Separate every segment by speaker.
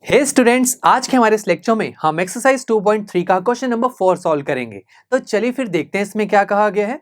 Speaker 1: हे students, आज के हमारे इस लेक्चर में हम एक्सरसाइज 2.3 का क्वेश्चन नंबर 4 सॉल्व करेंगे। तो चलिए फिर देखते हैं इसमें क्या कहा गया है।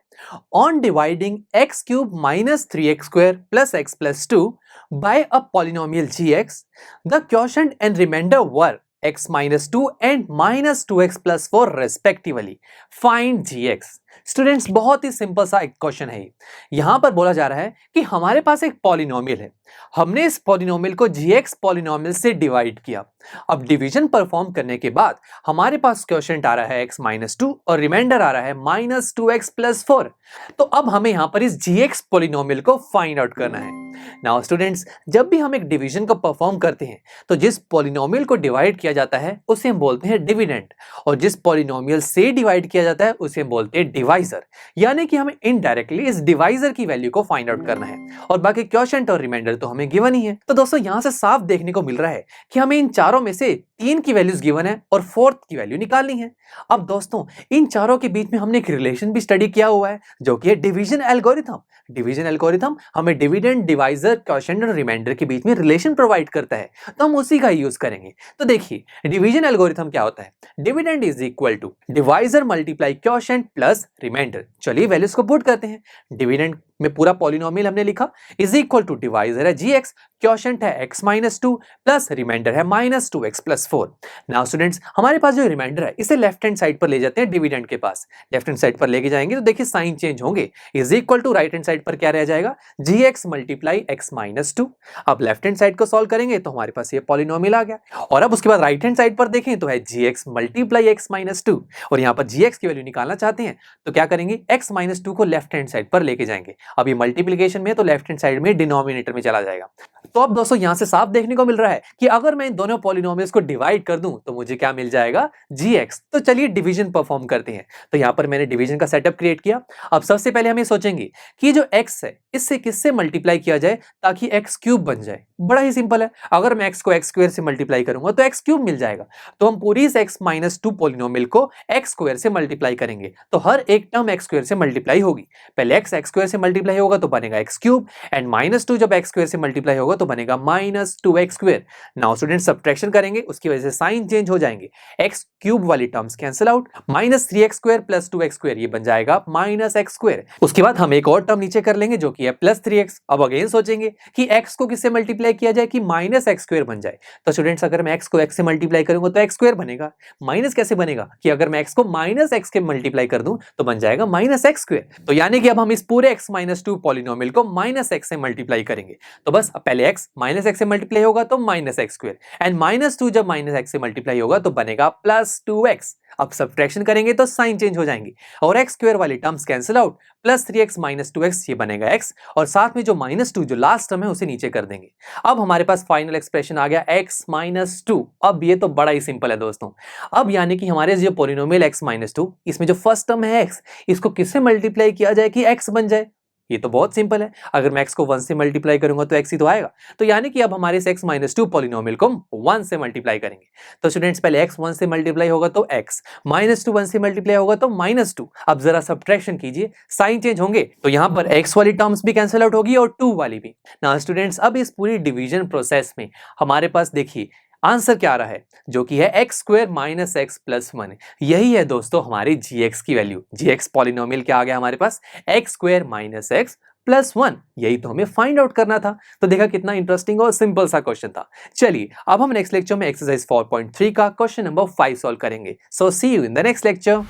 Speaker 1: On dividing X cube minus 3x square plus X plus 2 by a polynomial gx, the quotient and remainder were x minus 2 and minus 2x plus 4 respectively. Find gx. Students, बहुत ही सिंपल सा एक क्वेश्चन है। यहां पर बोला जा रहा है कि हमारे पास एक पॉलिनोमियल है, हमने इस पॉलिनोमियल को gx पॉलिनोमियल से डिवाइड किया। अब डिवीजन परफॉर्म करने के बाद हमारे पास क्वोशंट आ रहा है x minus 2 और रिमाइंडर आ रहा है minus 2x plus 4। तो अब हमें यहां पर इस gx पॉलिनोमियल को फाइंड आउट करना है। नाउ स्टूडेंट्स, जब भी हम एक डिवीजन को परफॉर्म करते हैं तो जिस पॉलिनोमियल को डिवाइड किया जाता है उसे हम बोलते हैं डिविडेंड, और जिस पॉलिनोमियल से डिवाइड किया जाता है उसे हम बोलते हैं डिवाइजर। यानी कि हमें इनडायरेक्टली इस डिवाइजर की वैल्यू को फाइंड आउट करना है, और बाकी क्वोशंट और रिमाइंडर तो हमें गिवन ही है। तो दोस्तों, यहां से साफ देखने को मिल रहा है कि हमें इन चारों में से 3 की वैल्यूज गिवन है और 4th की वैल्यू निकालनी है। अब दोस्तों, इन चारों के बीच में हमने एक रिलेशन भी स्टडी किया हुआ है जो कि है डिवीजन एल्गोरिथम। डिवीजन एल्गोरिथम हमें डिविडेंड, डिवाइजर, क्वोशंट और रिमाइंडर के बीच में रिलेशन प्रोवाइड करता है, तो हम उसी का यूज करेंगे। तो देखिए, डिवीजन एल्गोरिथम क्या होता है। Dividend is equal to divisor multiply quotient plus remainder. चलिए वैल्यूज को पुट करते हैं। डिविडेंड में पूरा पॉलिनोमियल हमने लिखा इज इक्वल टू डिवाइजर है gx, क्वोशंट है x minus 2 प्लस रिमाइंडर है minus 2x plus 4। Now students, हमारे पास जो रिमाइंडर है इसे लेफ्ट हैंड साइड पर ले जाते हैं डिविडेंड के पास। लेफ्ट हैंड साइड पर लेके जाएंगे तो देखिए साइन चेंज होंगे। Is equal to right hand side पर क्या रह जाएगा, gx मल्टीप्लाई x minus 2। अब लेफ्ट हैंड साइड को सॉल्व करेंगे तो हमारे पास ये पॉलिनोमियल आ गया। और अब उसके बाद राइट हैंड साइड पर देखें तो है gx मल्टीप्लाई x minus 2, और यहाँ पर gx की वैल्यू निकालना चाहते हैं तो क्या करेंगे, x minus 2 को लेफ्ट हैंड साइड पर लेके जाएंगे। अब ये मल्टीप्लिकेशन में तो लेफ्ट हैंड साइड में डिनोमिनेटर में चला जाएगा। तो अब दोस्तों, यहां से साफ देखने को मिल रहा है कि अगर मैं इन दोनों पॉलिनोमियल्स को डिवाइड कर दूं तो मुझे क्या मिल जाएगा, gx। तो चलिए डिवीजन परफॉर्म करते हैं। तो यहां पर मैंने डिवीजन का सेटअप क्रिएट किया। अब सबसे पहले हम ये सोचेंगे कि जो x है इससे किससे मल्टीप्लाई किया जाए ताकि x क्यूब बन जाए। बड़ा ही सिंपल है, अगर मैं x को x स्क्वायर से मल्टीप्लाई करूंगा तो x क्यूब मिल जाएगा। तो हम पूरी इस x minus 2 पॉलिनोमियल को x स्क्वायर से मल्टीप्लाई करेंगे तो हर एक टर्म x स्क्वायर से मल्टीप्लाई होगी। पहले x स्क्वायर से मल्टीप्लाई होगा तो बनेगा x क्यूब, एंड -2 जब x स्क्वायर से मल्टीप्लाई होगा तो बनेगा -2x square. Now student, subtraction करेंगे, उसकी वजह से साइन चेंज हो जाएंगे। x क्यूब वाली terms cancel out, -3x square plus 2x square ये बन जाएगा -x स्क्वायर। उसके बाद हम एक और टर्म नीचे कर लेंगे जो कि है +3x। अब अगेन सोचेंगे कि x को किससे मल्टीप्लाई किया जाए कि -x स्क्वायर बन जाए। तो स्टूडेंट्स, अगर मैं x को x से मल्टीप्लाई करूंगा तो x स्क्वायर बनेगा। माइनस कैसे बनेगा कि अगर मैं x को -x के मल्टीप्लाई कर दूं तो बन जाएगा -x स्क्वायर। तो यानी कि अब हम इस पूरे x minus 2 पॉलिनोमियल को -x से मल्टीप्लाई करेंगे। तो बस पहले x -x से मल्टीप्लाई होगा तो -x स्क्वायर, एंड -2 जब -x से मल्टीप्लाई होगा तो बनेगा +2x। अब सब्ट्रैक्शन करेंगे तो साइन चेंज हो जाएंगे और x स्क्वायर वाली terms cancel out. +3x -2x ये बनेगा x, और साथ में जो -2 जो लास्ट टर्म है उसे नीचे कर देंगे। अब हमारे पास फाइनल एक्सप्रेशन आ गया x -2। अब ये तो बड़ा ही सिंपल है दोस्तों। अब यानी कि हमारे जो पॉलिनोमियल x -2, इसमें जो फर्स्ट टर्म है x, इसको किससे मल्टीप्लाई किया जाए कि x बन जाए। ये तो बहुत सिंपल है, अगर मैं x को 1 से मल्टीप्लाई करूंगा तो x ही तो आएगा। तो यानी कि अब हमारे इस x -2 पॉलिनोमियल को 1 से मल्टीप्लाई करेंगे। तो स्टूडेंट्स, पहले x 1 से मल्टीप्लाई होगा तो x, -2 1 से मल्टीप्लाई होगा तो -2। अब जरा सब्ट्रैक्शन कीजिए, साइन चेंज होंगे तो यहाँ पर x वाली टर्म्स भी कैंसिल आउट होगी और 2 वाली भी। ना स्टूडेंट्स, अब इस पूरी डिवीजन प्रोसेस में हमारे पास देखिए आंसर क्या आ रहा है, जो कि है x स्क्वायर -x प्लस 1। यही है दोस्तों हमारी gx की वैल्यू। gx पॉलिनोमियल क्या आ गया हमारे पास, x स्क्वायर -x प्लस 1। यही तो हमें फाइंड आउट करना था। तो देखा कितना इंटरेस्टिंग और सिंपल सा क्वेश्चन था। चलिए अब हम नेक्स्ट लेक्चर में एक्सरसाइज 4.3 का क्वेश्चन नंबर 5 सॉल्व करेंगे। So see you in the next lecture.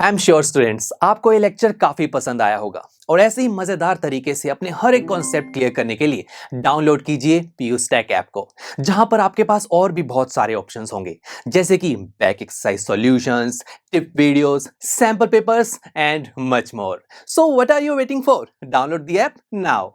Speaker 1: I am sure students, आपको ये लेक्चर काफी पसंद आया होगा, और ऐसे ही मजेदार तरीके से अपने हर एक कॉन्सेप्ट क्लियर करने के लिए डाउनलोड कीजिए पीयू स्टैक ऐप को, जहां पर आपके पास और भी बहुत सारे ऑप्शंस होंगे, जैसे कि back exercise solutions, tip videos, sample papers and much more. So what are you waiting for? Download the app now.